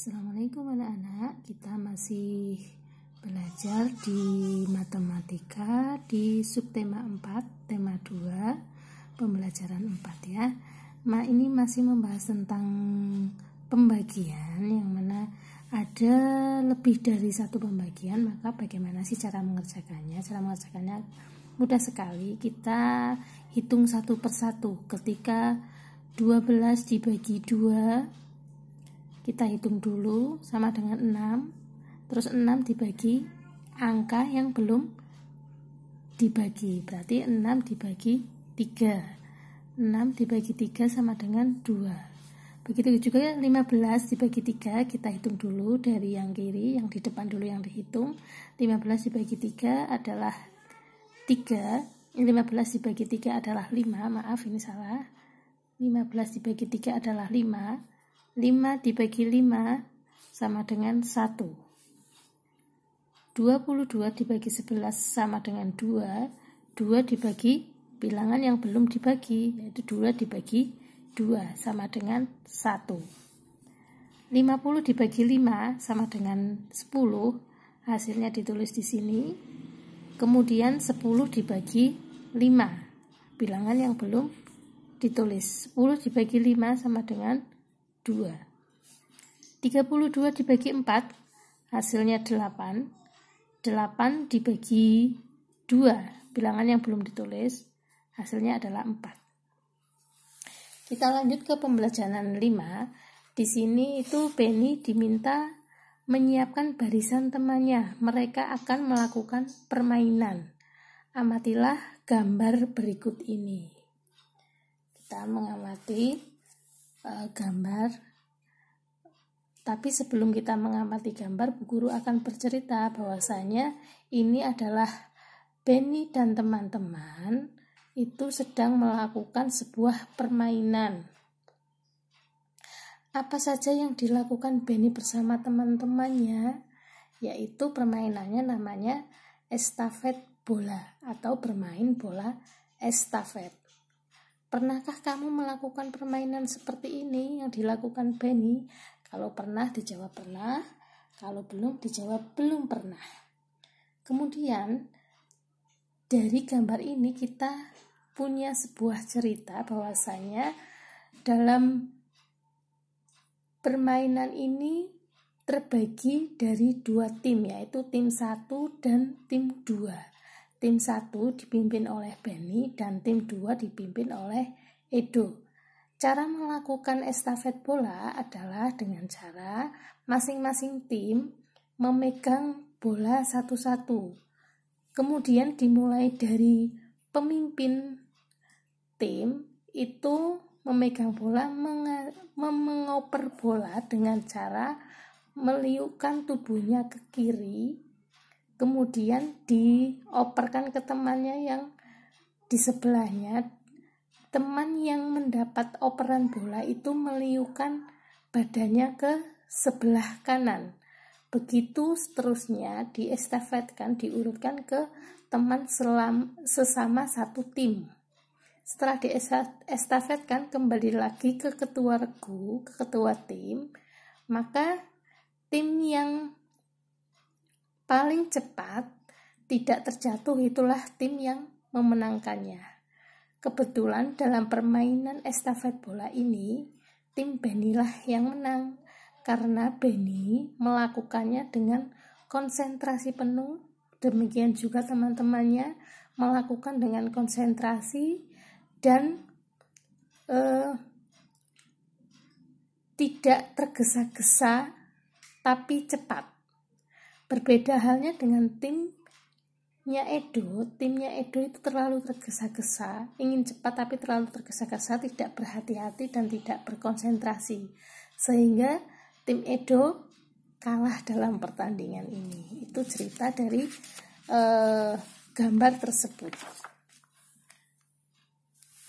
Assalamualaikum anak-anak, kita masih belajar di matematika di subtema 4, tema 2, pembelajaran 4 ya. Ini masih membahas tentang pembagian yang mana ada lebih dari satu pembagian, maka bagaimana sih cara mengerjakannya? Cara mengerjakannya mudah sekali, kita hitung satu persatu. Ketika 12 dibagi 2, kita hitung dulu sama dengan 6. Terus 6 dibagi angka yang belum dibagi, berarti 6 dibagi 3. 6 dibagi 3 sama dengan 2. Begitu juga 15 dibagi 3, kita hitung dulu dari yang kiri, yang di depan dulu yang dihitung. 15 dibagi 3 adalah 3. 15 dibagi 3 adalah 5, maaf ini salah. 15 dibagi 3 adalah 5. 5 dibagi 5 sama dengan 1. 22 dibagi 11 sama dengan 2. 2 dibagi bilangan yang belum dibagi, yaitu 2 dibagi 2 sama dengan 1. 50 dibagi 5 sama dengan 10. Hasilnya ditulis di sini. Kemudian 10 dibagi 5. Bilangan yang belum ditulis. 10 dibagi 5 sama dengan 2. 32 dibagi 4 hasilnya 8. 8 dibagi 2, bilangan yang belum ditulis, hasilnya adalah 4. Kita lanjut ke pembelajaran 5. Di sini itu Benny diminta menyiapkan barisan temannya. Mereka akan melakukan permainan. Amatilah gambar berikut ini. Kita mengamati gambar, tapi sebelum kita mengamati gambar, Bu Guru akan bercerita bahwasanya ini adalah Benny dan teman-teman itu sedang melakukan sebuah permainan. Apa saja yang dilakukan Benny bersama teman-temannya? Yaitu permainannya namanya estafet bola atau bermain bola estafet. Pernahkah kamu melakukan permainan seperti ini yang dilakukan Benny? Kalau pernah, dijawab pernah. Kalau belum, dijawab belum pernah. Kemudian, dari gambar ini kita punya sebuah cerita bahwasanya dalam permainan ini terbagi dari 2 tim, yaitu tim 1 dan tim 2. Tim 1 dipimpin oleh Benny dan tim 2 dipimpin oleh Edo. Cara melakukan estafet bola adalah dengan cara masing-masing tim memegang bola satu-satu. Kemudian dimulai dari pemimpin tim itu memegang bola, mengoper bola dengan cara meliukkan tubuhnya ke kiri, kemudian dioperkan ke temannya yang di sebelahnya. Teman yang mendapat operan bola itu meliukkan badannya ke sebelah kanan. Begitu seterusnya diestafetkan, diurutkan ke teman sesama satu tim. Setelah diestafetkan kembali lagi ke ketua regu, ke ketua tim, maka tim yang paling cepat tidak terjatuh itulah tim yang memenangkannya. Kebetulan dalam permainan estafet bola ini tim Benny lah yang menang karena Benny melakukannya dengan konsentrasi penuh. Demikian juga teman-temannya melakukan dengan konsentrasi dan tidak tergesa-gesa tapi cepat. Berbeda halnya dengan timnya Edo. Timnya Edo itu terlalu tergesa-gesa, ingin cepat tapi terlalu tergesa-gesa, tidak berhati-hati dan tidak berkonsentrasi, sehingga tim Edo kalah dalam pertandingan ini. Itu cerita dari gambar tersebut.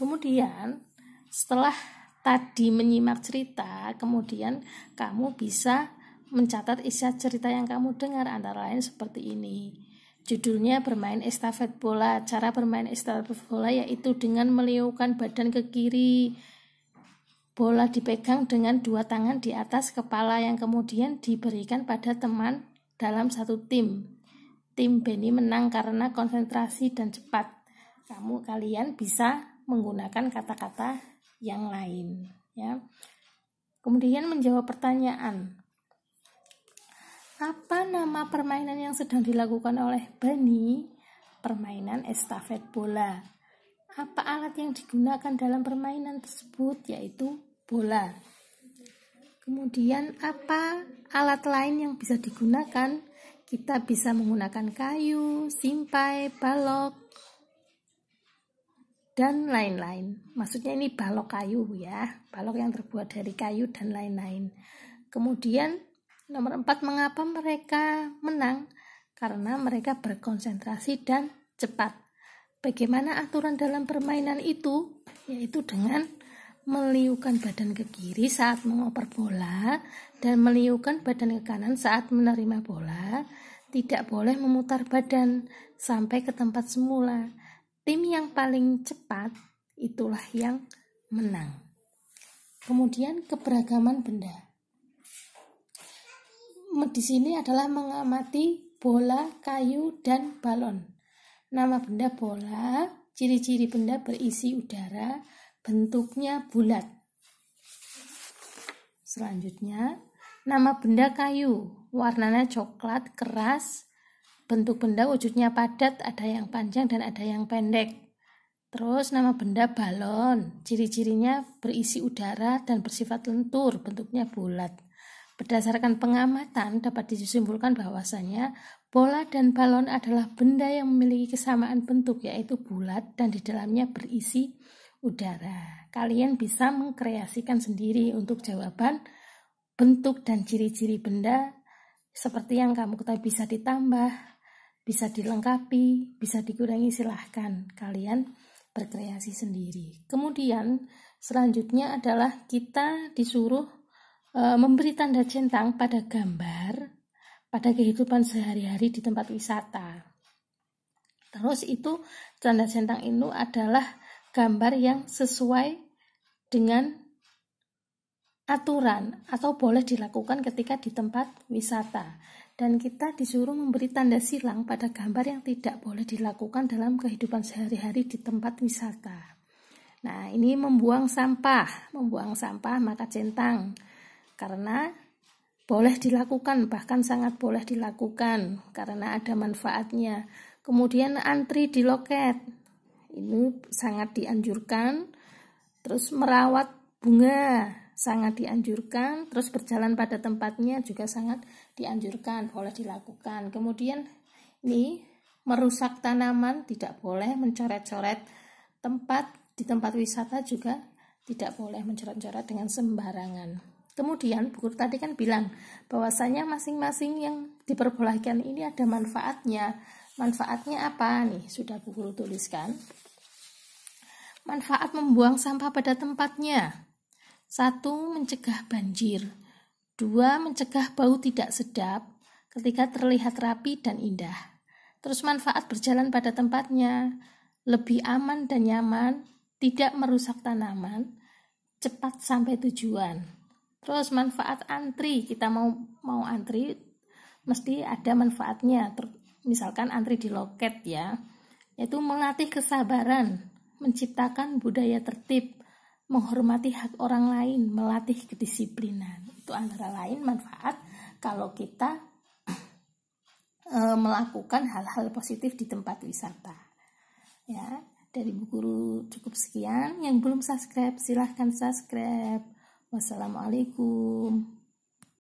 Kemudian setelah tadi menyimak cerita, kemudian kamu bisa mencatat isi cerita yang kamu dengar, antara lain seperti ini. Judulnya bermain estafet bola. Cara bermain estafet bola yaitu dengan meliukkan badan ke kiri. bola dipegang dengan dua tangan di atas kepala yang kemudian diberikan pada teman dalam satu tim. Tim Beni menang karena konsentrasi dan cepat. Kalian bisa menggunakan kata-kata yang lain, ya. Kemudian menjawab pertanyaan. Apa nama permainan yang sedang dilakukan oleh Beni? Permainan estafet bola. Apa alat yang digunakan dalam permainan tersebut? Yaitu bola. Kemudian apa alat lain yang bisa digunakan? Kita bisa menggunakan kayu, simpai, balok, dan lain-lain. Maksudnya ini balok kayu ya, balok yang terbuat dari kayu dan lain-lain. Kemudian nomor 4, mengapa mereka menang? Karena mereka berkonsentrasi dan cepat. Bagaimana aturan dalam permainan itu? Yaitu dengan meliukan badan ke kiri saat mengoper bola dan meliukan badan ke kanan saat menerima bola. Tidak boleh memutar badan sampai ke tempat semula. Tim yang paling cepat itulah yang menang. Kemudian keberagaman benda. Di sini adalah mengamati bola, kayu, dan balon. Nama benda bola, ciri-ciri benda berisi udara, bentuknya bulat. Selanjutnya, nama benda kayu, warnanya coklat, keras, bentuk benda wujudnya padat, ada yang panjang dan ada yang pendek. Terus nama benda balon, ciri-cirinya berisi udara dan bersifat lentur, bentuknya bulat. Berdasarkan pengamatan dapat disimpulkan bahwasanya bola dan balon adalah benda yang memiliki kesamaan bentuk, yaitu bulat dan di dalamnya berisi udara. Kalian bisa mengkreasikan sendiri untuk jawaban bentuk dan ciri-ciri benda seperti yang kamu ketahui, bisa ditambah, bisa dilengkapi, bisa dikurangi, silahkan kalian berkreasi sendiri. Kemudian selanjutnya adalah kita disuruh memberi tanda centang pada gambar pada kehidupan sehari-hari di tempat wisata. Terus itu tanda centang itu adalah gambar yang sesuai dengan aturan atau boleh dilakukan ketika di tempat wisata. Dan kita disuruh memberi tanda silang pada gambar yang tidak boleh dilakukan dalam kehidupan sehari-hari di tempat wisata. Nah, ini membuang sampah maka centang. Karena boleh dilakukan, bahkan sangat boleh dilakukan karena ada manfaatnya. Kemudian antri di loket, ini sangat dianjurkan. Terus merawat bunga sangat dianjurkan. Terus berjalan pada tempatnya juga sangat dianjurkan, boleh dilakukan. Kemudian ini merusak tanaman tidak boleh, mencoret-coret tempat di tempat wisata juga tidak boleh mencoret-coret dengan sembarangan. Kemudian buku tadi kan bilang bahwasanya masing-masing yang diperbolehkan ini ada manfaatnya. Manfaatnya apa nih? Sudah Bu Guru tuliskan. Manfaat membuang sampah pada tempatnya. 1. Mencegah banjir. 2. Mencegah bau tidak sedap ketika terlihat rapi dan indah. Terus manfaat berjalan pada tempatnya. Lebih aman dan nyaman, tidak merusak tanaman, cepat sampai tujuan. Terus manfaat antri, kita mau antri mesti ada manfaatnya. Misalkan antri di loket ya, yaitu melatih kesabaran, menciptakan budaya tertib, menghormati hak orang lain, melatih kedisiplinan. Itu antara lain manfaat kalau kita melakukan hal-hal positif di tempat wisata. Ya, dari Bu Guru cukup sekian. Yang belum subscribe silahkan subscribe. Wassalamualaikum.